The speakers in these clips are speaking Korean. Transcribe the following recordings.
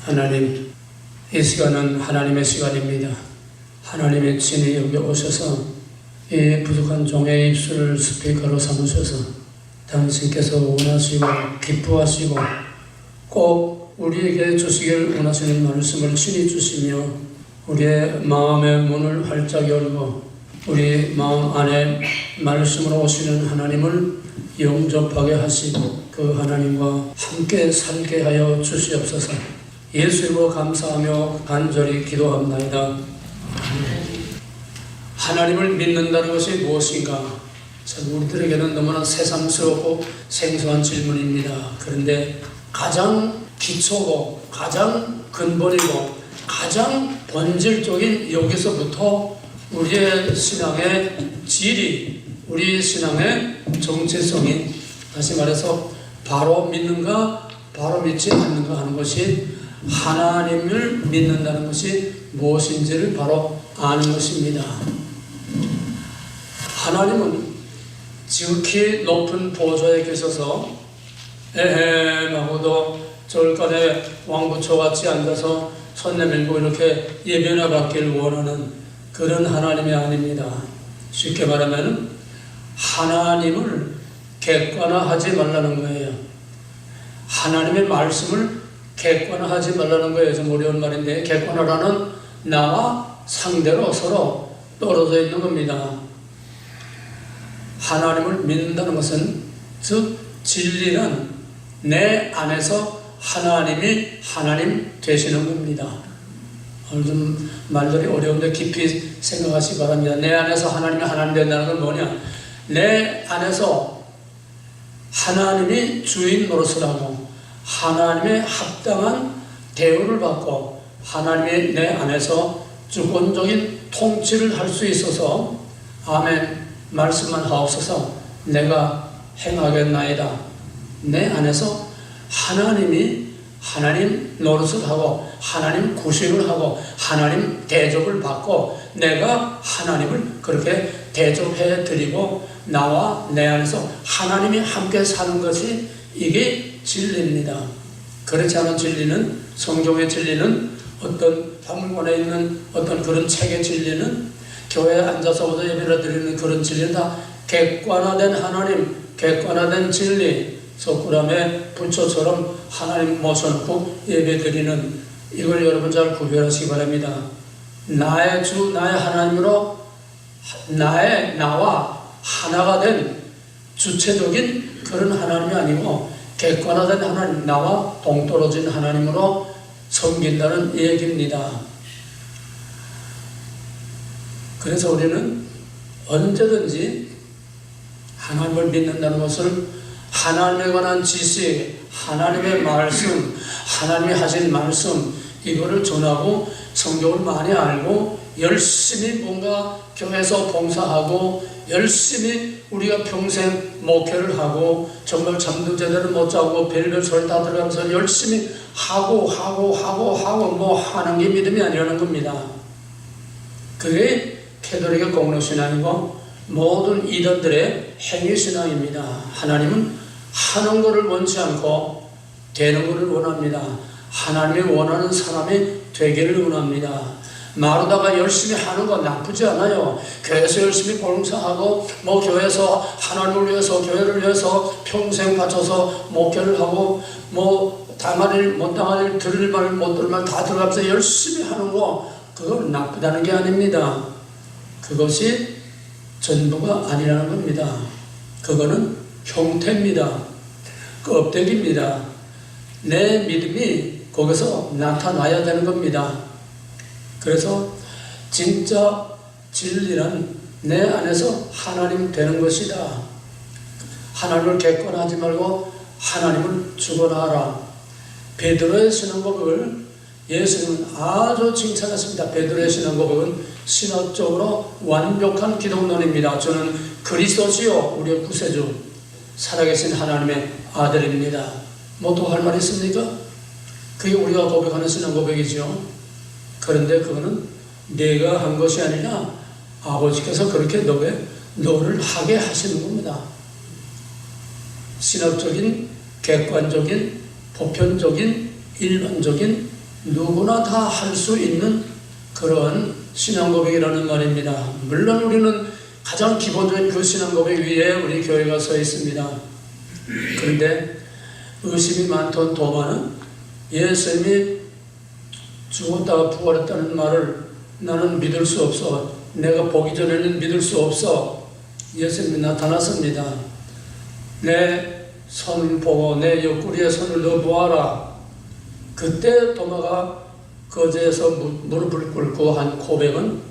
하나님, 이 시간은 하나님의 시간입니다. 하나님의 친히 여기 오셔서 이 부족한 종의 입술을 스피커로 삼으셔서 당신께서 원하시고 기뻐하시고 꼭 우리에게 주시기를 원하시는 말씀을 친히 주시며 우리의 마음의 문을 활짝 열고 우리 마음 안에 말씀으로 오시는 하나님을 영접하게 하시고 그 하나님과 함께 살게 하여 주시옵소서. 예수님으로 감사하며 간절히 기도합나이다. 하나님을 믿는다는 것이 무엇인가? 참 우리들에게는 너무나 새삼스럽고 생소한 질문입니다. 그런데 가장 기초고 가장 근본이고 가장 본질적인 여기서부터 우리의 신앙의 질이, 우리 신앙의 정체성이, 다시 말해서 바로 믿는가 바로 믿지 않는가 하는 것이 하나님을 믿는다는 것이 무엇인지를 바로 아는 것입니다. 하나님은 지극히 높은 보좌에 계셔서 에헴하고도 절간에 왕부처같이 앉아서 손 내밀고 이렇게 예배나 받기를 원하는 그런 하나님이 아닙니다. 쉽게 말하면 하나님을 객관화하지 말라는 거예요. 하나님의 말씀을 객관화하지 말라는 거예요. 좀 어려운 말인데, 객관화라는 나와 상대로 서로 떨어져 있는 겁니다. 하나님을 믿는다는 것은, 즉 진리는 내 안에서 하나님이 하나님 되시는 겁니다. 오늘 좀 말들이 어려운데 깊이 생각하시기 바랍니다. 내 안에서 하나님이 하나님 된다는 건 뭐냐? 내 안에서 하나님이 주인 노릇을 하고 하나님의 합당한 대우를 받고 하나님이 내 안에서 주권적인 통치를 할 수 있어서 아멘 말씀만 하옵소서 내가 행하겠나이다. 내 안에서 하나님이 하나님 노릇을 하고 하나님 구실을 하고 하나님 대접을 받고 내가 하나님을 그렇게 대접해 드리고 나와 내 안에서 하나님이 함께 사는 것이 이게 진리입니다. 그렇지 않은 진리는, 성경의 진리는, 어떤 박물관에 있는 어떤 그런 책의 진리는, 교회에 앉아서부터 예배를 드리는 그런 진리는 다 객관화된 하나님, 객관화된 진리, 석굴암의 부처처럼 하나님 모셔놓고 예배드리는, 이걸 여러분 잘 구별하시기 바랍니다. 나의 주, 나의 하나님으로 나와 하나가 된 주체적인 그런 하나님이 아니고 객관화된 하나님, 나와 동떨어진 하나님으로 섬긴다는 얘기입니다. 그래서 우리는 언제든지 하나님을 믿는다는 것을 하나님에 관한 지식, 하나님의 말씀, 하나님이 하신 말씀, 이거를 전하고 성경을 많이 알고 열심히 뭔가 교회에서 봉사하고 열심히 우리가 평생 목회를 하고 정말 잠도 제대로 못 자고 별별 소리 다 들어가면서 열심히 하고 뭐 하는 게 믿음이 아니라는 겁니다. 그게 캐톨릭의 공로신앙이고 모든 이단들의 행위신앙입니다. 하나님은 하는 것을 원치 않고 되는 것을 원합니다. 하나님이 원하는 사람이 되기를 원합니다. 마르다가 열심히 하는 건 나쁘지 않아요. 교회에서 열심히 봉사하고 뭐 교회에서 하나님을 위해서 교회를 위해서 평생 바쳐서 목회를 하고 뭐 당할 일 못 당할 일 들을 말 못 들을 말 다 들어가면서 열심히 하는 거, 그건 나쁘다는 게 아닙니다. 그것이 전부가 아니라는 겁니다. 그거는 형태입니다. 껍데기입니다. 내 믿음이 거기서 나타나야 되는 겁니다. 그래서 진짜 진리는 내 안에서 하나님 되는 것이다. 하나님을 객관하지 말고 하나님을 주관하라. 베드로의 신앙고백을 예수님은 아주 칭찬했습니다. 베드로의 신앙고백은 신학적으로 완벽한 기독론입니다. 저는 그리스도시요 우리의 구세주 살아계신 하나님의 아들입니다. 뭐 또 할 말 있습니까? 그게 우리가 고백하는 신앙고백이죠. 그런데 그거는 내가 한 것이 아니라 아버지께서 그렇게 너를 하게 하시는 겁니다. 신학적인, 객관적인, 보편적인, 일반적인 누구나 다 할 수 있는 그런 신앙 고백이라는 말입니다. 물론 우리는 가장 기본적인 그 신앙 고백 위에 우리 교회가 서 있습니다. 그런데 의심이 많던 도마는 예수님이 죽었다가 부활했다는 말을 나는 믿을 수 없어. 내가 보기 전에는 믿을 수 없어. 예수님이 나타났습니다. 내 손을 보고 내 옆구리에 손을 넣어보아라. 그때 도마가 거제에서 무릎을 꿇고 한 고백은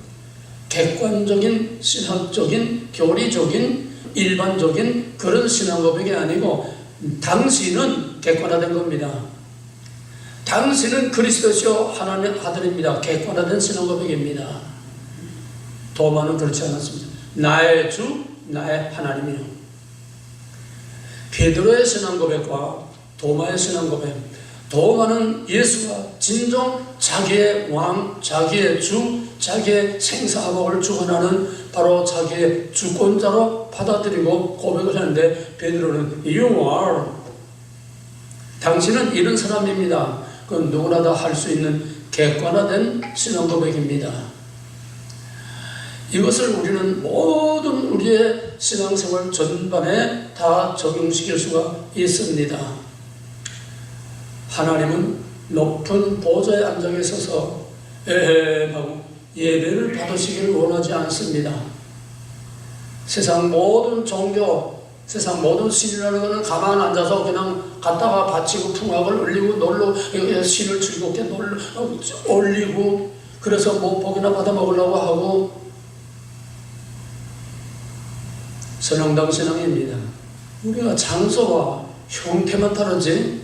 객관적인 신학적인 교리적인 일반적인 그런 신앙 고백이 아니고 당신은 객관화된 겁니다. 당신은 그리스도시요 하나님의 아들입니다. 객관화된 신앙 고백입니다. 도마는 그렇지 않았습니다. 나의 주, 나의 하나님이요. 베드로의 신앙 고백과 도마의 신앙 고백. 도마는 예수가 진정 자기의 왕, 자기의 주, 자기의 생사복을 주관하는 바로 자기의 주권자로 받아들이고 고백을 하는데 베드로는 You are. 당신은 이런 사람입니다. 그건 누구나 다 할 수 있는 객관화된 신앙 고백입니다. 이것을 우리는 모든 우리의 신앙생활 전반에 다 적용시킬 수가 있습니다. 하나님은 높은 보좌에 앉아 계셔서 에헴하고 예배를 받으시기를 원하지 않습니다. 세상 모든 종교, 세상 모든 신이라는 것은 가만 앉아서 그냥 갔다가 바치고 풍악을 올리고 놀러 신을 즐겁게 올리고 그래서 뭐 복이나 받아 먹으려고 하고 선영당 신앙입니다. 우리가 장소와 형태만 다르지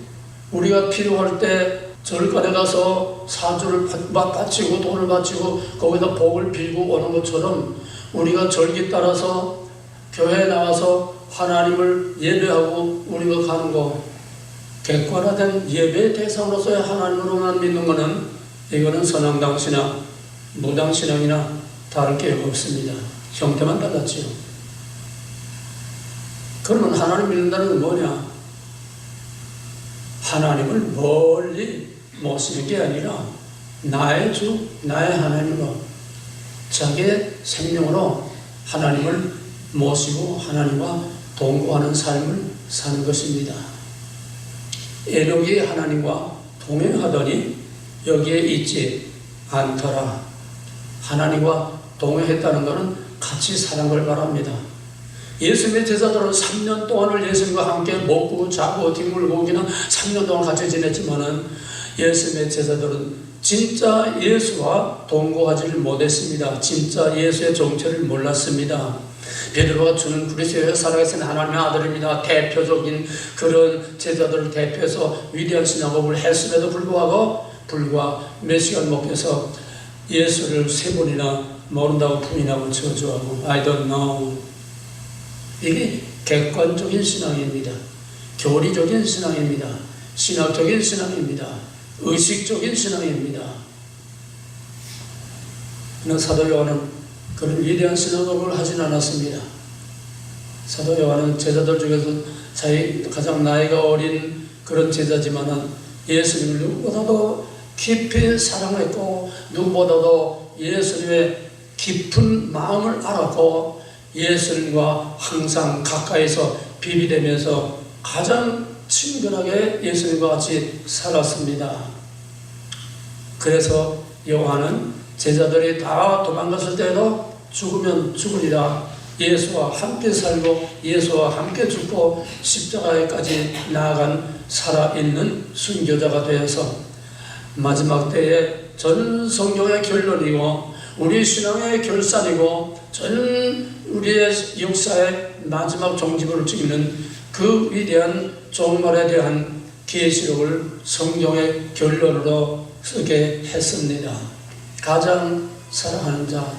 우리가 필요할 때 절간에 가서 사주를 바치고 돈을 바치고 거기다 복을 빌고 오는 것처럼 우리가 절기 따라서 교회에 나와서 하나님을 예배하고 우리가 가는 거 객관화된 예배의 대상으로서의 하나님으로만 믿는 것은 이거는 선왕당 신앙, 무당 신앙이나 다를 게 없습니다. 형태만 달랐지요. 그러면 하나님 믿는다는 건 뭐냐? 하나님을 멀리 모시는 게 아니라 나의 주, 나의 하나님으로 자기의 생명으로 하나님을 모시고 하나님과 동거하는 삶을 사는 것입니다. 에녹이 하나님과 동행하더니 여기에 있지 않더라. 하나님과 동행했다는 것은 같이 사는 걸 말합니다. 예수님의 제자들은 3년 동안을 예수님과 함께 먹고 자고 뒹굴고 그냥 3년 동안 같이 지냈지만은 예수님의 제자들은 진짜 예수와 동거하지를 못했습니다. 진짜 예수의 정체를 몰랐습니다. 베드로가 주는 그리스도의 살아계신 하나님의 아들입니다. 대표적인 그런 제자들을 대표해서 위대한 신앙고백을 했음에도 불구하고 불과 몇 시간 먹혀서 예수를 3번이나 모른다고 부인하고 저주하고 I don't know. 이게 객관적인 신앙입니다. 교리적인 신앙입니다. 신학적인 신앙입니다. 의식적인 신앙입니다. 그러나 사도 요한은 그런 위대한 신앙을 하진 않았습니다. 사도 요한은 제자들 중에서 자기 가장 나이가 어린 그런 제자지만은 예수님을 누구보다도 깊이 사랑했고 누구보다도 예수님의 깊은 마음을 알았고 예수님과 항상 가까이서 비비되면서 가장 친근하게 예수님과 같이 살았습니다. 그래서 요한은 제자들이 다 도망갔을 때도 죽으면 죽으리라 예수와 함께 살고 예수와 함께 죽고 십자가에까지 나아간 살아있는 순교자가 되어서 마지막 때에 전 성경의 결론이고 우리 신앙의 결산이고 전 우리의 역사의 마지막 종지부를 찍는 그 위대한 종말에 대한 계시록을 성경의 결론으로 쓰게 했습니다. 가장 사랑하는 자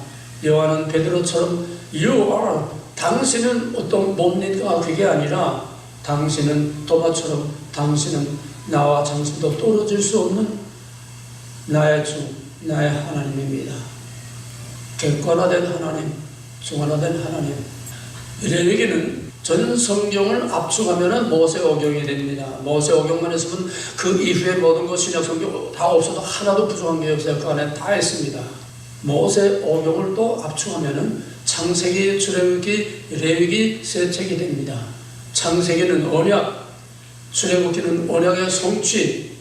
요한은 베드로처럼 You are 당신은 어떤 뭡니까? 그게 아니라 당신은 도마처럼 당신은 나와 당신도 떨어질 수 없는 나의 주, 나의 하나님입니다. 객관화된 하나님, 중간화된 하나님. 우리에게는 전 성경을 압축하면 모세오경이 됩니다. 모세오경만 했으면 그 이후에 모든 것 신약 성경 다 없어도 하나도 부족한 게 없어요. 그 안에 다 있습니다. 모세오경을 또 압축하면 창세기, 출애굽기, 레위기 세 책이 됩니다. 창세기는 언약, 출애굽기는 언약의 성취,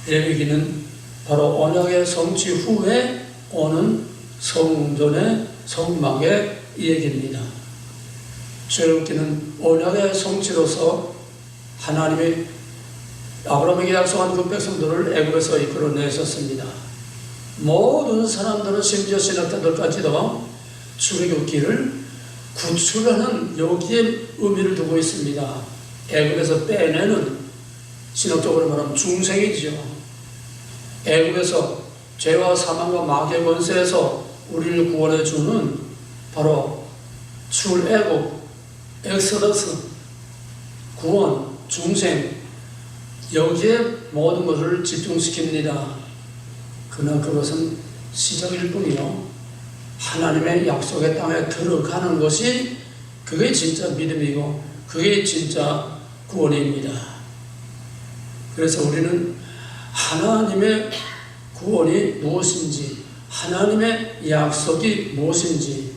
레위기는 바로 언약의 성취 후에 오는 성전의 성막의 얘기입니다. 출애굽기는 언약의 성취로서 하나님이 아브라함에게 약속한 그 백성들을 애굽에서 이끌어내셨습니다. 모든 사람들은 심지어 신학자들까지도 출애굽기를 구출하는 여기에 의미를 두고 있습니다. 애굽에서 빼내는, 신학적으로 말하면 중생이죠. 애굽에서 죄와 사망과 마귀의 권세에서 우리를 구원해 주는 바로 출애굽, 엑소더스, 구원, 중생, 여기에 모든 것을 집중시킵니다. 그러나 그것은 시작일 뿐이요, 하나님의 약속의 땅에 들어가는 것이 그게 진짜 믿음이고 그게 진짜 구원입니다. 그래서 우리는 하나님의 구원이 무엇인지, 하나님의 약속이 무엇인지,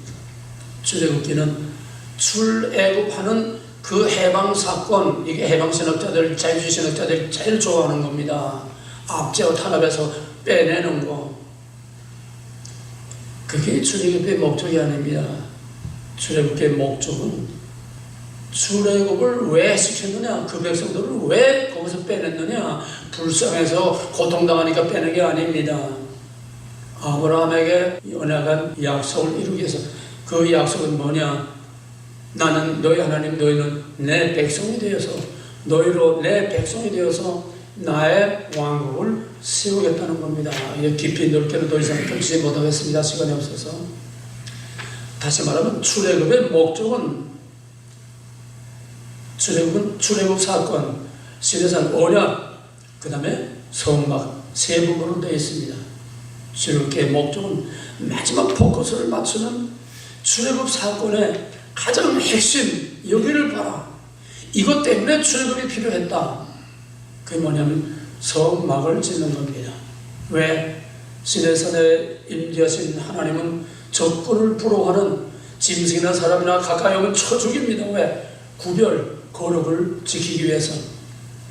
출애굽기는 출애굽하는 그 해방 사건, 이게 해방 신학자들, 자유주의 신학자들이 제일 좋아하는 겁니다. 압제와 탄압에서 빼내는 거, 그게 출애굽의 목적이 아닙니다. 출애굽의 목적은 출애굽을 왜 시켰느냐, 그 백성들을 왜 거기서 빼냈느냐, 불쌍해서 고통당하니까 빼는 게 아닙니다. 아브라함에게 언약한 약속을 이루기 위해서. 그 약속은 뭐냐? 나는 너희 하나님, 너희는 내 백성이 되어서, 너희로 내 백성이 되어서 나의 왕국을 세우겠다는 겁니다. 이게 깊이 넓게는 더 이상 펼치지 못하겠습니다. 시간이 없어서. 다시 말하면 출애굽의 목적은, 출애굽 사건, 시내산 언약, 그 다음에 성막 세 부분으로 되어 있습니다. 출애굽의 목적은 마지막 포커스를 맞추는 출애굽 사건의 가장 핵심, 여기를 봐라. 이것 때문에 출애굽이 필요했다. 그게 뭐냐면 성막을 짓는 겁니다. 왜? 시내산에 임재하신 하나님은 적군을 부러워하는 짐승이나 사람이나 가까이 오면 쳐 죽입니다. 왜? 구별, 거룩을 지키기 위해서.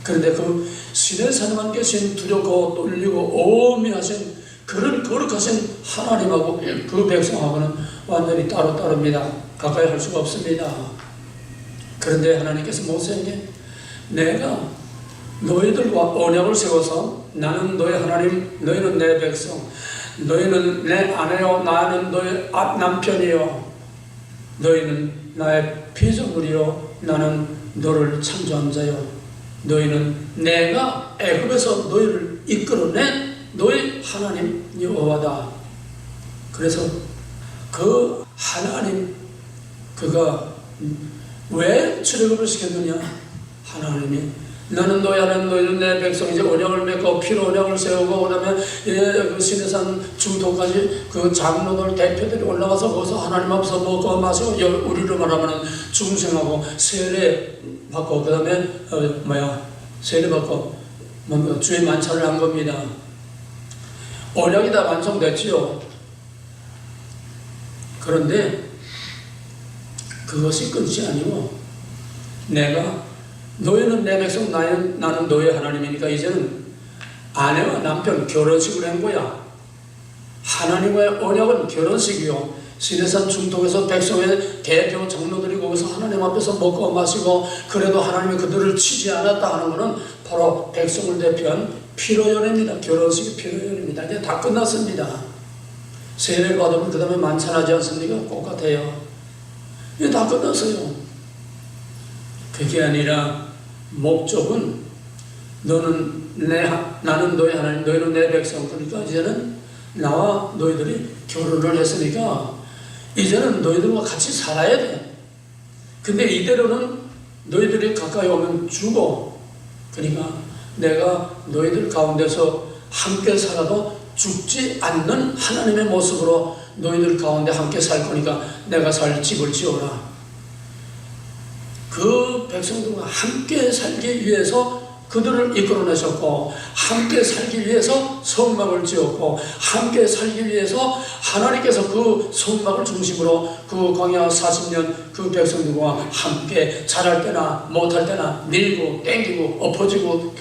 그런데 그 시내산에만 계신 두렵고 떨리고 오미하신 그런 거룩하신 하나님하고 그 백성하고는 완전히 따로따로입니다. 가까이 할 수가 없습니다. 그런데 하나님께서 모세에게 내가 너희들과 언약을 세워서 나는 너희 하나님, 너희는 내 백성, 너희는 내 아내요, 나는 너희 남편이요, 너희는 나의 피조물이요, 나는 너를 창조한 자요, 너희는 내가 애굽에서 너희를 이끌어낸 너희 하나님 여호와다. 그래서 그 하나님, 그가 왜 출애굽을 시켰느냐? 하나님이 나는 너희 하나님, 너희는 내 백성이지, 언약을 맺고 피로 언약을 세우고, 그 다음에 그 시내산 중토까지 그 장로들 대표들이 올라가서 거기서 하나님 앞에서 먹고 마시고, 우리로 말하면 중생하고 세례 받고, 그 다음에 세례 받고 주의 만찬을 한 겁니다. 언약이 다 완성됐지요. 그런데 그것이 끝이 아니고, 내가 너희는 내 백성, 나는 너희 하나님이니까 이제는 아내와 남편 결혼식을 한 거야. 하나님과의 언약은 결혼식이요. 시내산 중동에서 백성의 대표 장로들이 거기서 하나님 앞에서 먹고 마시고, 그래도 하나님이 그들을 치지 않았다 하는 것은 바로 백성을 대표한 피로연회입니다. 결혼식이 피로연회입니다. 이제 다 끝났습니다. 세례를 받으면 그 다음에 만찬하지 않습니까? 똑같아요. 이제 다 끝났어요. 그게 아니라 목적은 나는 너희 하나님, 너희는 내 백성. 그러니까 이제는 나와 너희들이 결혼을 했으니까 이제는 너희들과 같이 살아야 돼. 근데 이대로는 너희들이 가까이 오면 죽어. 그러니까 내가 너희들 가운데서 함께 살아도 죽지 않는 하나님의 모습으로 너희들 가운데 함께 살 거니까 내가 살 집을 지어라. 그 백성들과 함께 살기 위해서 그들을 이끌어내셨고, 함께 살기 위해서 성막을 지었고, 함께 살기 위해서 하나님께서 그 성막을 중심으로 그 광야 40년 그 백성들과 함께 잘할 때나 못할 때나 밀고 땡기고 엎어지고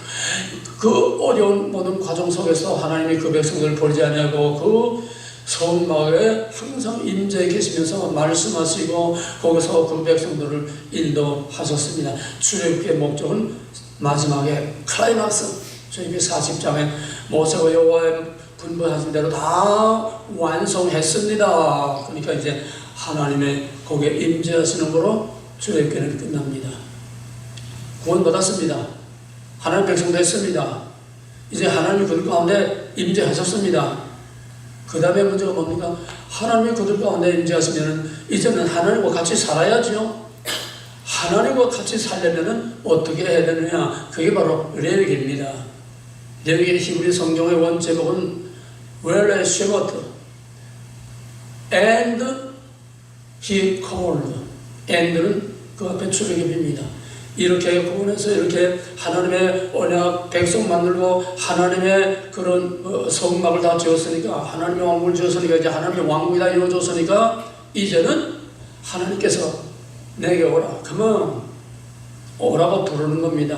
그 어려운 모든 과정 속에서 하나님이 그 백성들을 버리지 아니하고 그 성막에 항상 임재해 계시면서 말씀하시고 거기서 그 백성들을 인도하셨습니다. 출애굽의 목적은 마지막에 클라이막스, 출애굽기 40장에 모세가 여호와의 분부하신 대로 다 완성했습니다. 그러니까 이제 하나님의 거기에 임재하시는 거로 출애굽기는 끝납니다. 구원받았습니다. 하나님 백성 됐습니다. 이제 하나님이 그들 가운데 임재하셨습니다. 그 다음에 문제가 뭡니까? 하나님이 그들 가운데 임재하시면 이제는 하나님과 같이 살아야죠. 하나님과 같이 살려면 어떻게 해야 되느냐? 그게 바로 레위기입니다. 레위기 히브리 성경의 원제목은 Well as shepherd and he called. and는 그 앞에 출애굽입니다. 이렇게 구원해서 이렇게 하나님의 언약 백성 만들고 하나님의 그런 성막을 다 지었으니까, 하나님의 왕국을 지었으니까, 이제 하나님의 왕국이 다 이루어졌으니까 이제는 하나님께서 내게 오라, 그러면 오라고 부르는 겁니다.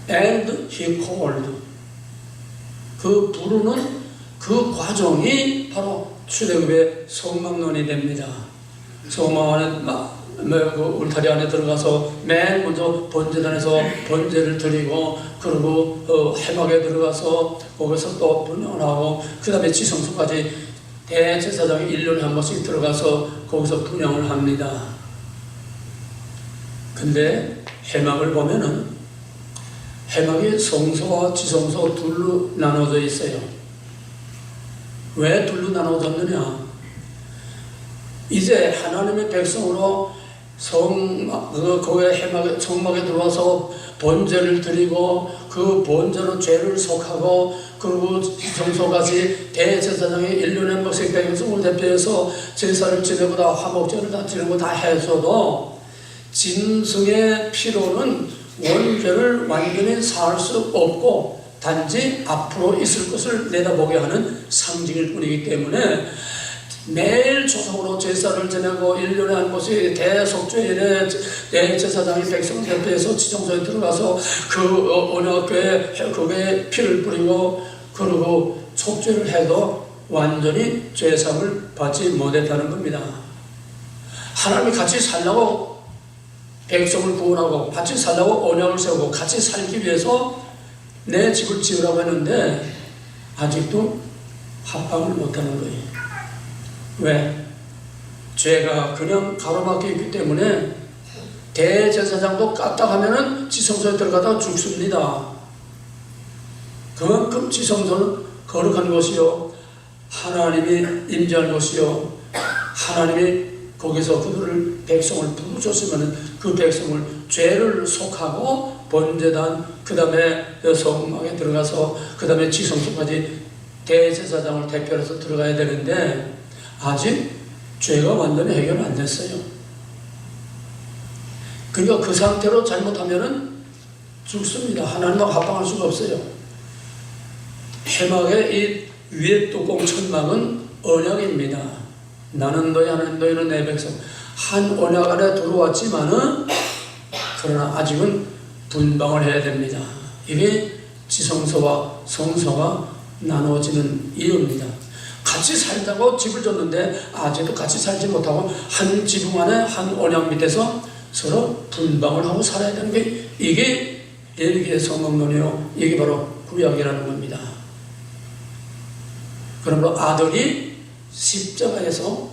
And he called. 그 부르는 그 과정이 바로 출애굽의 성막론이 됩니다. 성막 안에 그 울타리 안에 들어가서 맨 먼저 번제단에서 번제를 드리고, 그리고 회막에 들어가서 거기서 또 분향을 하고, 그 다음에 지성소까지 대제사장이 1년에 한 번씩 들어가서 거기서 분향을 합니다. 근데 회막을 보면은 회막이 성소와 지성소 둘로 나눠져 있어요. 왜 둘로 나눠졌느냐? 이제 하나님의 백성으로 거기에 해막에, 성막에 들어와서 번제를 드리고 그 번제로 죄를 속하고, 그리고 성소까지 대제사장이 1년에 한 번씩 백성을 대표해서 제사를 지내고 다 화목제를 다 지내고 다 해서도 짐승의 피로는 원죄를 완전히 살 수 없고 단지 앞으로 있을 것을 내다보게 하는 상징일 뿐이기 때문에 매일 조성으로 제사를 지내고 1년에 한 번씩 대속죄일에 대제사장이 백성을 대표해서 지성소에 들어가서 그 언약궤에 그게 피를 뿌리고, 그리고 속죄를 해도 완전히 죄상을 받지 못했다는 겁니다. 하나님이 같이 살라고 백성을 구원하고 같이 살라고 언약을 세우고 같이 살기 위해서 내 집을 지으라고 했는데 아직도 합방을 못하는 거예요. 왜? 죄가 그냥 가로막혀 있기 때문에 대제사장도 까딱하면은 지성소에 들어가다 죽습니다. 그만큼 지성소는 거룩한 곳이요, 하나님이 임재할 곳이요, 하나님이 거기서 그들을 백성을 부르셨으면 그 백성을 죄를 속하고 번제단, 그 다음에 성막에 들어가서 그 다음에 지성소까지 대제사장을 대표해서 들어가야 되는데 아직 죄가 완전히 해결 안 됐어요. 그러니까 그 상태로 잘못하면은 죽습니다. 하나님과 합방할 수가 없어요. 회막의 이 위에 뚜껑 천막은 언약입니다. 나는 너희, 하나님 너희는 내 백성. 한 언약 안에 들어왔지만은 그러나 아직은 분방을 해야 됩니다. 이게 지성소와 성소가 나누어지는 이유입니다. 같이 살자고 집을 줬는데 아직도 같이 살지 못하고 한 지붕 안에 한 언약 밑에서 서로 분방을 하고 살아야 되는 게 이게 레위기의 성막론이요, 이게 바로 구약이라는 겁니다. 그러므로 아들이 십자가에서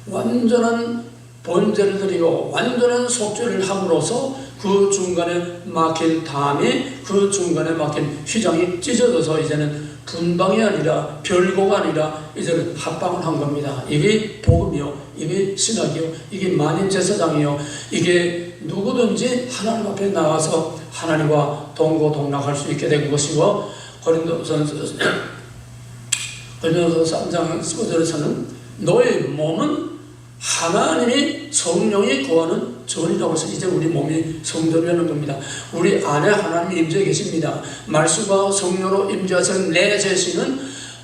완전한 번제를 드리고 완전한 속죄를 함으로써 그 중간에 막힌 담이, 그 중간에 막힌 휘장이 찢어져서 이제는 분방이 아니라 별거가 아니라 이제는 합방을 한 겁니다. 이게 복음이요, 이게 신학이요, 이게 만인제사장이요, 이게 누구든지 하나님 앞에 나가서 하나님과 동고동락할 수 있게 된 것이고, 고린도서 3장 15절에서는 너의 몸은 하나님이 성령이 거하는 전이라고 해서 이제 우리 몸이 성전이라는 겁니다. 우리 안에 하나님이 임재 계십니다. 말씀과 성령으로 임재하신 내 자신은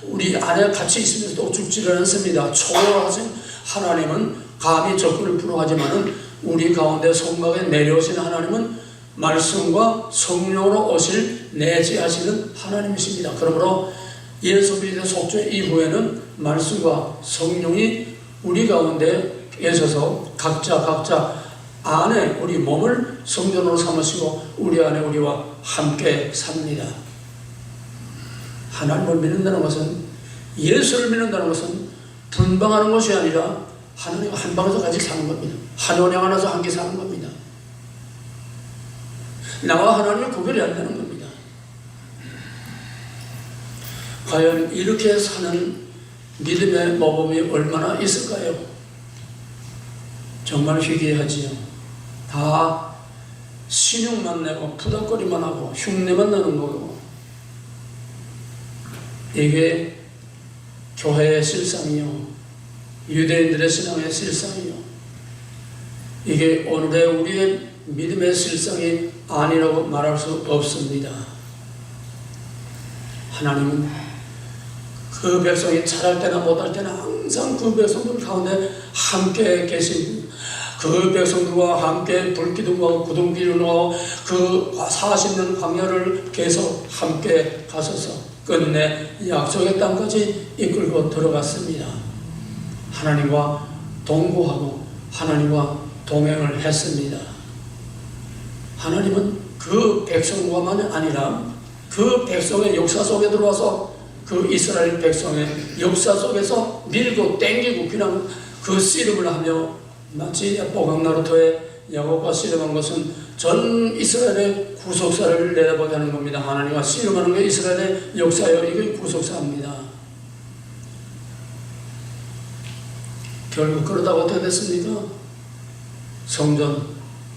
우리 안에 같이 있으면서도 죽지를 않습니다. 초월하신 하나님은 감히 적군을 불허하지만은 우리 가운데 성막에 내려오신 하나님은 말씀과 성령으로 오실 내재하시는 하나님이십니다. 그러므로 예수 그리스도의 속죄 이후에는 말씀과 성령이 우리 가운데 계셔서 각자 안에 우리 몸을 성전으로 삼으시고 우리 안에 우리와 함께 삽니다. 하나님을 믿는다는 것은, 예수를 믿는다는 것은 분방하는 것이 아니라 하나님과 한 방에서 같이 사는 겁니다. 한 원에 안에서 함께 사는 겁니다. 나와 하나님의 구별이 안 되는 겁니다. 과연 이렇게 사는 믿음의 모범이 얼마나 있을까요? 정말 희귀하지요. 다 신용만 내고 푸덕거리만 하고 흉내만 나는 거고, 이게 교회의 실상이요, 유대인들의 신앙의 실상이요, 이게 오늘의 우리의 믿음의 실상이 아니라고 말할 수 없습니다. 하나님은 그 백성이 잘할 때나 못할 때나 항상 그 백성들 가운데 함께 계신, 그 백성들과 함께 불기둥과 구둥기둥과 그 40년 광야를 계속 함께 가셔서 끝내 약속의 땅까지 이끌고 들어갔습니다. 하나님과 동거하고 하나님과 동행을 했습니다. 하나님은 그 백성과만 아니라 그 백성의 역사 속에 들어와서 그 이스라엘 백성의 역사 속에서 밀고 땡기고 그냥 그 씨름을 하며, 마치 보강나루토의 야곱과 씨름한 것은 전 이스라엘의 구속사를 내다보게 하는 겁니다. 하나님과 씨름하는 게 이스라엘의 역사예요. 이게 구속사입니다. 결국 그러다가 어떻게 됐습니까? 성전,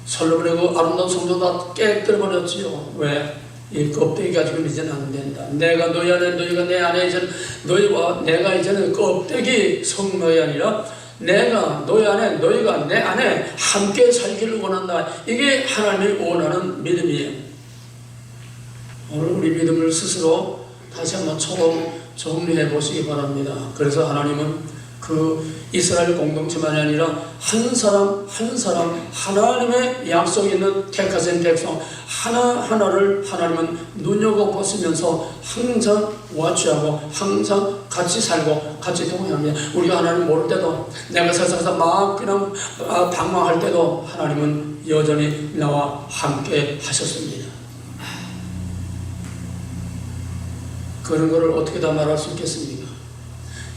솔로몬의 그 아름다운 성전 다 깨뜨려버렸지요. 왜? 이 껍데기 가지고는 이제는 안 된다. 내가 너희 안에, 너희가 내 안에, 이제는 너희와 내가 이제는 껍데기 성막이 아니라 내가 너희 안에, 너희가 내 안에 함께 살기를 원한다. 이게 하나님이 원하는 믿음이에요. 오늘 우리 믿음을 스스로 다시 한번 처음 정리해 보시기 바랍니다. 그래서 하나님은 그 이스라엘 공동체만이 아니라 한 사람 한 사람 하나님의 약속이 있는 택하신 백성 하나하나를 하나님은 눈여겨보시면서 항상 와치하고 항상 같이 살고 같이 동행합니다. 우리가 하나님 모를 때도, 내가 세상에서 막 그냥 방황할 때도 하나님은 여전히 나와 함께 하셨습니다. 그런 것을 어떻게 다 말할 수 있겠습니까?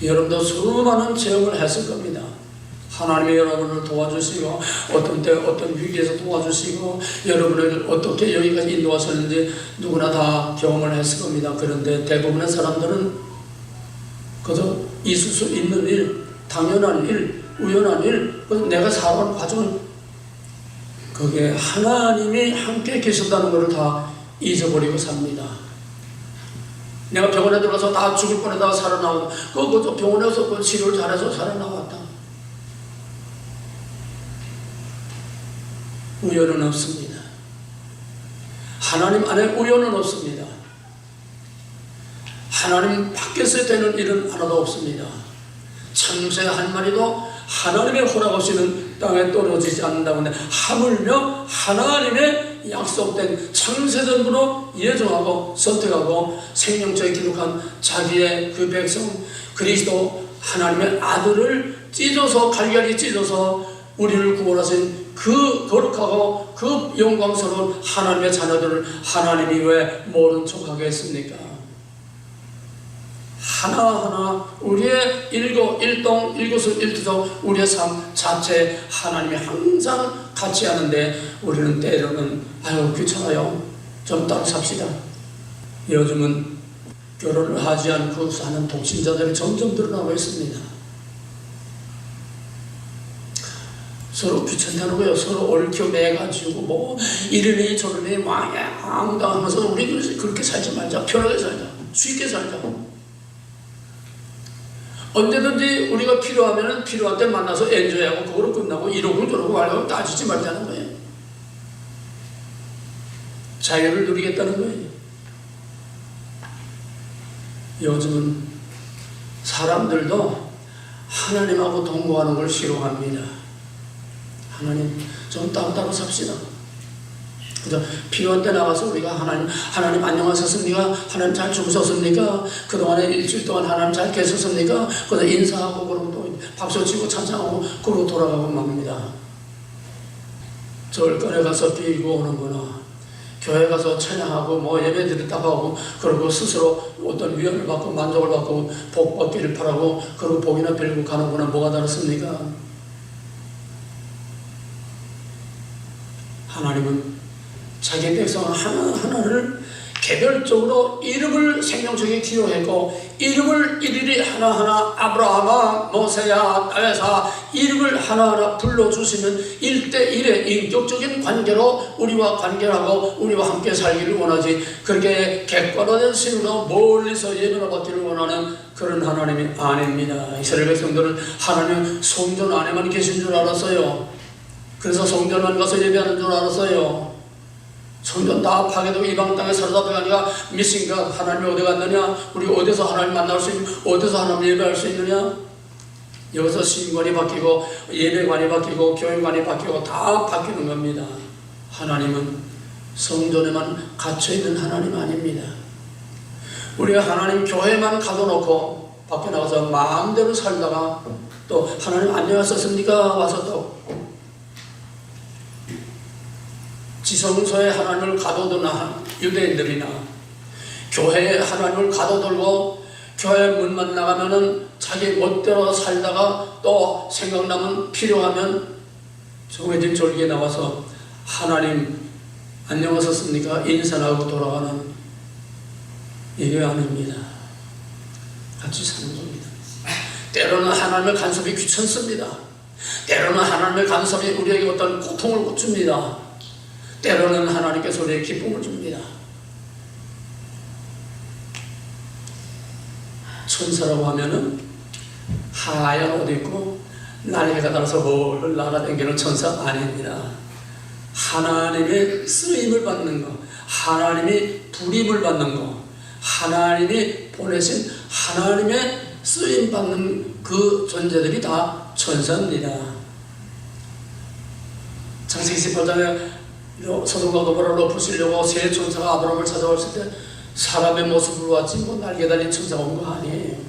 여러분도 수많은 체험을 했을 겁니다. 하나님이 여러분을 도와주시고, 어떤 때 어떤 위기에서 도와주시고, 여러분을 어떻게 여기까지 인도하셨는지 누구나 다 경험을 했을 겁니다. 그런데 대부분의 사람들은 그저 있을 수 있는 일, 당연한 일, 우연한 일, 내가 살아온 과정을, 그게 하나님이 함께 계신다는 것을 다 잊어버리고 삽니다. 내가 병원에 들어가서 다 죽을 뻔하다가 살아나오고, 그 병원에서 그 치료를 잘해서 살아나왔다. 우연은 없습니다. 하나님 안에 우연은 없습니다. 하나님 밖에서 되는 일은 하나도 없습니다. 참새 한 마리도 하나님의 허락 없이는 땅에 떨어지지 않는다고 하는데, 하물며 하나님의 약속된 창세전부로 예정하고 선택하고 생명처에 기록한 자기의 그 백성 그리스도 하나님의 아들을 찢어서, 갈갈이 찢어서 우리를 구원하신 그 거룩하고 그 영광스러운 하나님의 자녀들을 하나님이 왜 모른 척하게 했습니까? 하나하나 우리의 일동, 일거수, 일투족, 우리의 삶 자체 하나님이 항상 같이 하는데, 우리는 때로는 아유 귀찮아요, 좀 따로 삽시다. 요즘은 결혼을 하지 않고 사는 독신자들이 점점 늘어나고 있습니다. 서로 귀찮다는 거예요. 서로 얽혀 매가지고 뭐 이러니 저러니 망당하면서 우리 그렇게 살지 말자. 편하게 살자. 쉽게 살자. 언제든지 우리가 필요하면 필요한 때 만나서 엔조이하고 그거로 끝나고 이러고 저러고 하려고 따지지 말자는 거예요. 자유를 누리겠다는 거예요. 요즘은 사람들도 하나님하고 동거하는 걸 싫어합니다. 하나님 좀 따로따로 삽시다. 그죠? 필요한 때 나가서 우리가 하나님 안녕하셨습니까? 하나님 잘 주무셨습니까? 그동안에 일주일 동안 하나님 잘 계셨습니까? 그래서 인사하고 그러고 또 박수 치고 찬양하고 그러고 돌아가고 맙니다. 절간에 가서 빌고 오는구나. 교회 가서 찬양하고 뭐 예배 드렸다고 하고 그리고 스스로 어떤 위안을 받고 만족을 받고 복 받기를 바라고 그리고 복이나 빌고 가는구나. 뭐가 다르습니까? 하나님은 자기 백성 하나하나를 개별적으로 이름을 생명적인 기록했고 이름을 일일이 하나하나 아브라함아 모세야 다윗아 이름을 하나하나 불러주시는 1대1의 인격적인 관계로 우리와 관계하고 우리와 함께 살기를 원하지 그렇게 객관화된 신으로 멀리서 예배를 받기를 원하는 그런 하나님이 아닙니다. 이스라엘 백성들은 하나님 성전 안에만 계신 줄 알았어요. 그래서 성전만 가서 예배하는 줄 알았어요. 성전 다 파괴되고 이방 땅에 사로잡혀가니까 미신가 하나님이 어디 갔느냐? 우리 어디서 하나님 만날 수 있는 어디서 하나님 예배할 수 있느냐? 여기서 신관이 바뀌고 예배관이 바뀌고 교회관이 바뀌고 다 바뀌는 겁니다. 하나님은 성전에만 갇혀있는 하나님 아닙니다. 우리가 하나님 교회만 가둬놓고 밖에 나가서 마음대로 살다가 또 하나님 안녕하셨습니까? 와서 또 지성소에 하나님을 가둬둔 유대인들이나 교회에 하나님을 가둬들고 교회 문만 나가면은 자기 멋대로 살다가 또 생각나면 필요하면 정해진 절기에 나와서 하나님 안녕하셨습니까? 인사하고 돌아가는 이게 아닙니다. 같이 사는 겁니다. 때로는 하나님의 간섭이 귀찮습니다. 때로는 하나님의 간섭이 우리에게 어떤 고통을 줍니다. 때로는 하나님께서 우리에게 기쁨을 줍니다. 천사라고 하면은 하얀 옷 입고 날개가 달아서 뭘 날아다니는 천사 아닙니다. 하나님의 쓰임을 받는 거, 하나님이 불임을 받는 거, 하나님이 보내신 하나님의 쓰임 받는 그 존재들이 다 천사입니다. 창세기 18장에 소돔과 고모라를 엎으시려고 세 천사가 아브라함을 찾아왔을 때 사람의 모습으로 왔지 뭐 날개 달린 천사가 온 거 아니에요.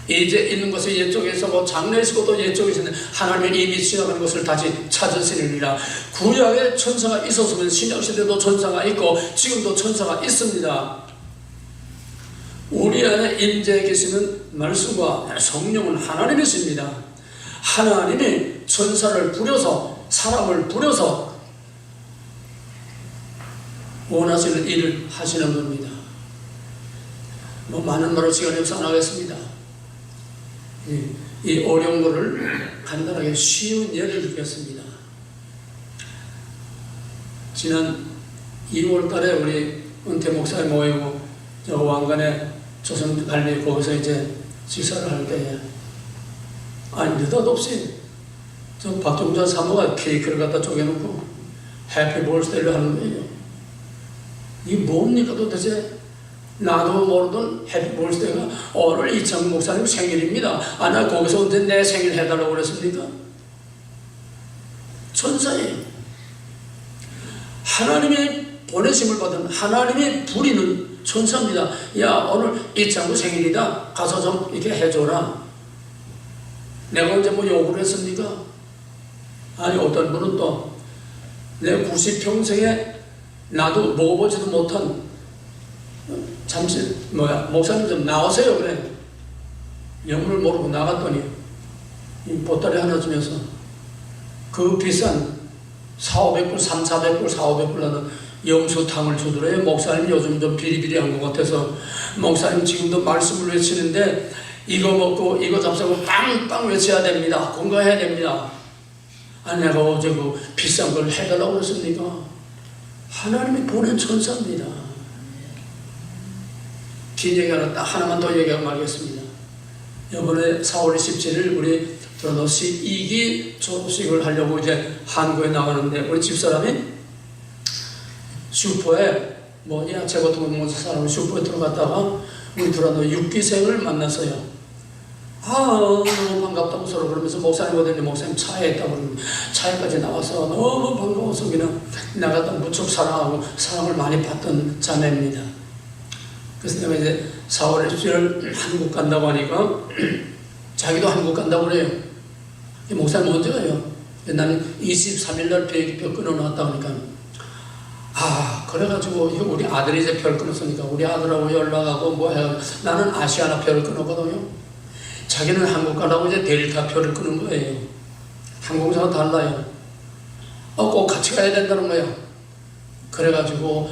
이제 있는 것을 옛적에 있었고 장래에 있었고 옛적에 있었는데 하나님이 이미 지나가는 것을 다시 찾으시느니라. 구약에 천사가 있었으면 신약시대도 천사가 있고 지금도 천사가 있습니다. 우리 안에 임재해 계시는 말씀과 성령은 하나님이십니다. 하나님이 천사를 부려서 사람을 부려서 원하시는 일을 하시는 겁니다. 뭐 많은 말을 시간이 없어 안 하겠습니다. 이 어려운 거를 간단하게 쉬운 예를 들겠습니다. 지난 2월 달에 우리 은퇴 목사에 모이고 저 왕관에 조선관리 거기서 이제 지사를 할 때에 아니 느닷없이 저 박종자 사모가 케이크를 갖다 쪼개놓고 해피 볼스데이를 하는 거예요. 이게 뭡니까 도대체? 나도 모르던 해피 볼스데이가 오늘 이창 목사님 생일입니다. 아, 나 거기서 언제 내 생일 해달라고 그랬습니까? 천사예요. 하나님의 보내심을 받은 하나님이 부리는 천사입니다. 야, 오늘 이창구 생일이다. 가서 좀 이렇게 해줘라. 내가 언제 뭐 요구를 했습니까? 아니, 어떤 분은 또 내 90평생에 나도 먹어보지도 못한 잠시 목사님 좀 나오세요 그래. 영문을 모르고 나갔더니 이 보따리 하나 주면서 그 비싼 4,500불, 3,400불, 4,500불 하는 염소탕을 주더래요. 목사님 요즘 좀 비리비리한 것 같아서 목사님 지금도 말씀을 외치는데 이거 먹고 이거 잡수고 빵빵 외쳐야 됩니다. 건강해야 됩니다. 아니 내가 어제 그 비싼 걸 해달라고 그랬습니까? 하나님이 보낸 천사입니다. 긴 얘기 하나만 더 얘기하고 말겠습니다. 이번에 4월 27일 우리 드러너시 2기 졸업식을 하려고 이제 한국에 나가는데, 우리 집사람이 슈퍼에 뭐 야채 같은 거 먹는 사람을 슈퍼에 들어갔다가 우리 드러너 6기생을 만났어요. 너무 반갑다고 서로 그러면서 목사님 어디니, 목사님 차에 있다고 그러면 차에까지 나와서 너무 반가워서 그냥 나갔다 무척 사랑하고 사랑을 많이 받던 자매입니다. 그래서 내가 이제 4월 27일 한국 간다고 하니까 자기도 한국 간다고 그래요. 목사님 언제 가요? 나는 23일날 비행기표 끊어놨다 그러니까, 그래가지고 우리 아들이 이제 별 끊었으니까 우리 아들하고 연락하고 뭐 해야, 나는 아시아나 표를 끊었거든요. 자기는 한국 가려고 이제 델타 표를 끊은 거예요. 항공사가 달라요. 꼭 같이 가야 된다는 거야. 그래가지고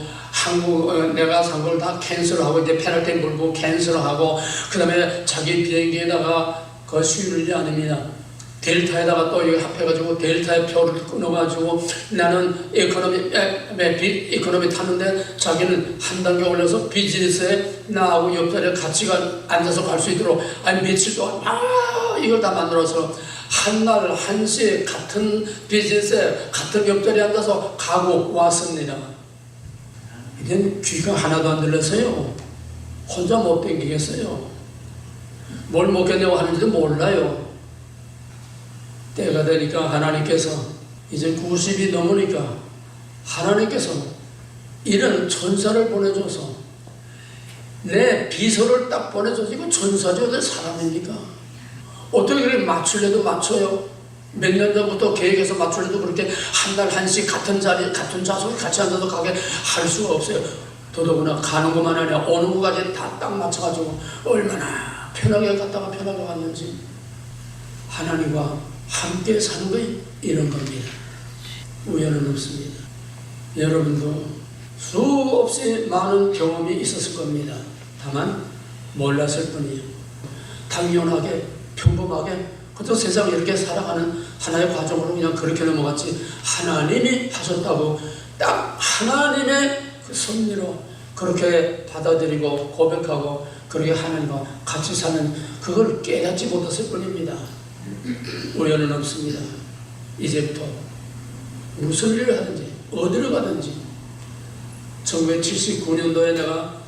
내가 산 걸 다 캔슬하고 이제 페널티 물고 캔슬하고, 그 다음에 자기 비행기에다가 그 수유를 아닙니다. 델타에다가 또 이거 합해가지고 델타의 표를 끊어가지고, 나는 이코노미 탔는데 자기는 한 단계 올려서 비즈니스에 나하고 옆자리에 같이 앉아서 갈 수 있도록 며칠 동안 이걸 다 만들어서 한날 한시에 같은 비즈니스에 같은 옆자리에 앉아서 가고 왔습니다. 이젠 귀가 하나도 안 들려서요, 혼자 못 댕기겠어요. 뭘 먹겠냐고 하는지도 몰라요. 때가 되니까 하나님께서 이제 90이 넘으니까 하나님께서 이런 천사를 보내줘서 내 비서를 딱 보내줘서, 이거 천사죠, 어디 사람입니까? 어떻게 그렇게 맞추려도 맞춰요? 몇 년 전부터 계획해서 맞추려도 그렇게 한 달 한씩 같은 자리 같은 좌석에 같이 앉아서 가게 할 수가 없어요. 더더구나 가는 것만 아니라 오는 것까지 다 딱 맞춰가지고 얼마나 편하게 갔다가 편하게 왔는지. 하나님과 함께 사는 거 이런 겁니다. 우연은 없습니다. 여러분도 수없이 많은 경험이 있었을 겁니다. 다만 몰랐을 뿐이에요. 당연하게 평범하게 그저 세상을 이렇게 살아가는 하나의 과정으로 그냥 그렇게 넘어갔지, 하나님이 하셨다고 딱 하나님의 그 섭리로 그렇게 받아들이고 고백하고 그렇게 하나님과 같이 사는 그걸 깨닫지 못했을 뿐입니다. 우연은 없습니다. 이제부터 무슨 일을 하든지 어디를 가든지. 1979년도에 내가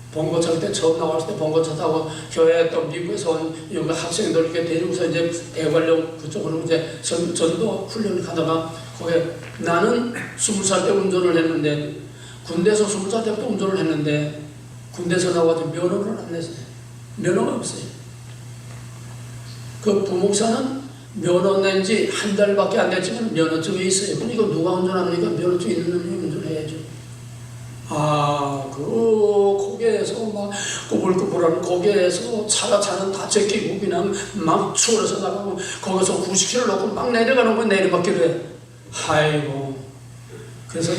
봉고차 때 처음 나왔을 때 봉고차 타고 교회 또 미국에서 온 여기 학생들 이렇게 데리고서 이제 대관령 그쪽으로 이제 전도 훈련을 가다가, 거기에 나는 20살 때 운전을 했는데, 군대에서 20살 때부터 운전을 했는데 군대에서 나와서 면허를 안 냈어요. 면허가 없어요. 그 부목사는 면허 낸 지 한 달밖에 안 됐지만 면허증이 있어요. 그러니까 누가 운전하니까 면허증 있는 놈이 운전해야죠. 거기에서 막 꾸불꾸불하는 거기에서 차는 다 제끼고 그냥 막 추월해서 나가고, 거기서 90km 놓고 막 내려가는 거 내리막길로 해. 아이고. 그래서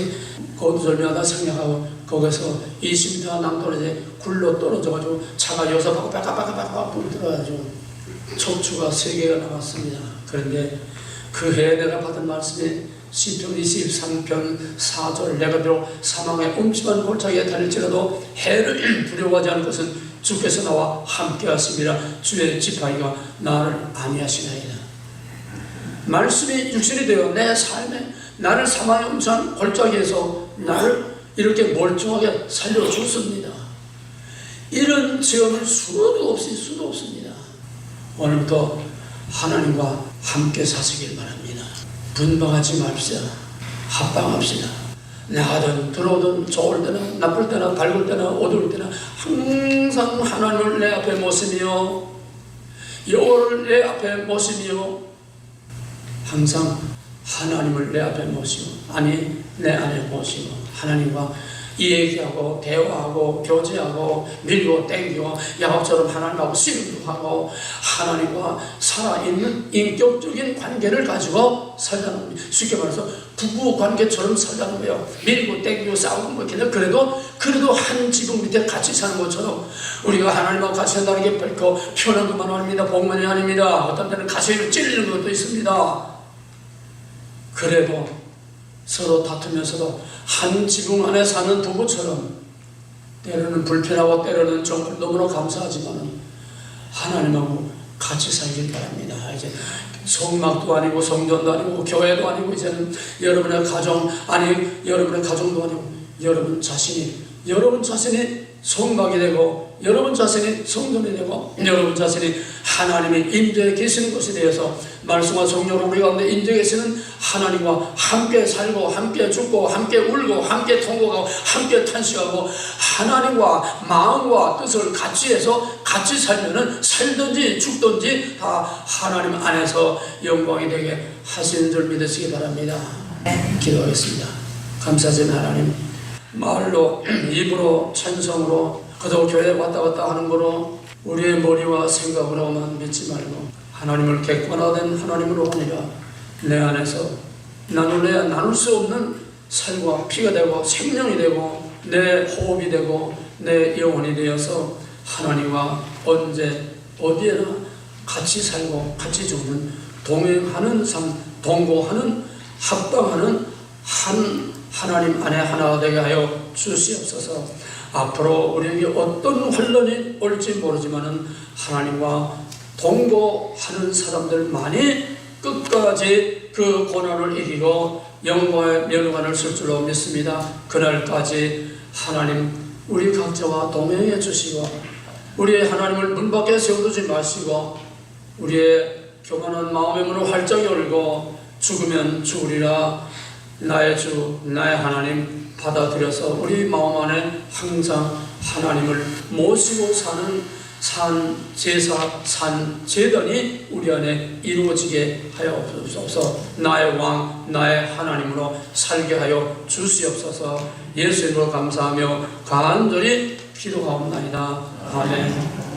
거두절미하다 생략하고 거기서 20m 남떨어져 굴러 떨어져가지고 차가 여기서 하고 빠까빠까빠까 불 들어가지고 척추가 3개가 나왔습니다. 그런데 그 해에 내가 받은 말씀이 시편 23편 4절, 내가 비록 사망의 음침한 골짜기에 달릴지라도 해를 두려워하지 않을 것은 주께서 나와 함께 하심이라. 주의 지팡이가 나를 안위하시나이다. 말씀이 육신이 되어 내 삶에 나를 사망의 음침한 골짜기에서 나를 이렇게 멀쩡하게 살려줬습니다. 이런 체험을 수도 없습니다. 오늘부터 하나님과 함께 사시길 바랍니다. 분방하지 맙시다. 합방합시다. 나가든 들어오든 좋을 때나 나쁠 때나 밝을 때나 어두울 때나 항상 하나님을 내 앞에 모시며 여호와를 내 앞에 모시며 항상 하나님을 내 앞에 모시고 내 안에 모시고 하나님과 얘기하고 대화하고 교제하고 밀고 땡기고 야곱처럼 하나님하고 씨름도 하고 하나님과 살아있는 인격적인 관계를 가지고 살자는 겁니다. 쉽게 말해서 부부 관계처럼 살자는 거예요. 밀고 땡기고 싸우고 뭐 그래도 한 지붕 밑에 같이 사는 것처럼 우리가 하나님하고 같이 산다는 게 결코 편한 것만 아닙니다. 복만이 아닙니다. 어떤 때는 가슴이 찔리는 것도 있습니다. 그래도 서로 다투면서도 한 지붕 안에 사는 부부처럼 때로는 불편하고 때로는 좀 너무나 감사하지만 하나님하고 같이 살길 바랍니다. 이제 성막도 아니고 성전도 아니고 교회도 아니고 이제는 여러분의 가정 아니 여러분의 가정도 아니고 여러분 자신이 성막이 되고 여러분 자신이 성전이 되고 여러분 자신이 하나님의 임재에 계시는 것이 되어서 말씀과 성령으로 우리 가운데 임재에 계시는 하나님과 함께 살고 함께 죽고 함께 울고 함께 통곡하고 함께 탄식하고 하나님과 마음과 뜻을 같이 해서 같이 살면은 살든지 죽든지 다 하나님 안에서 영광이 되게 하시는 줄 믿으시기 바랍니다. 기도하겠습니다. 감사하신 하나님, 말로 입으로 찬성으로 그저 교회 왔다 갔다 하는 거로 우리의 머리와 생각으로만 믿지 말고 하나님을 객관화된 하나님으로 아니라 내 안에서 나눌래야 나눌 수 없는 살과 피가 되고 생명이 되고 내 호흡이 되고 내 영혼이 되어서 하나님과 언제 어디에나 같이 살고 같이 죽는 동행하는 삶, 동거하는 합당하는 한 하나님 안에 하나가 되게 하여 주시옵소서. 앞으로 우리에게 어떤 환란이 올지 모르지만은 하나님과 동거하는 사람들만이 끝까지 그 고난을 이기고 영광의 면류관을 쓸 줄로 믿습니다. 그날까지 하나님 우리 각자와 동행해 주시고 우리의 하나님을 문 밖에 세워두지 마시고 우리의 교만한 마음의 문을 활짝 열고 죽으면 죽으리라 나의 주 나의 하나님 받아들여서 우리 마음 안에 항상 하나님을 모시고 사는 산 제사 산 제단이 우리 안에 이루어지게 하여 주옵소서. 나의 왕 나의 하나님으로 살게 하여 주시옵소서. 예수 이름으로 감사하며 간절히 기도하옵나이다. 아멘.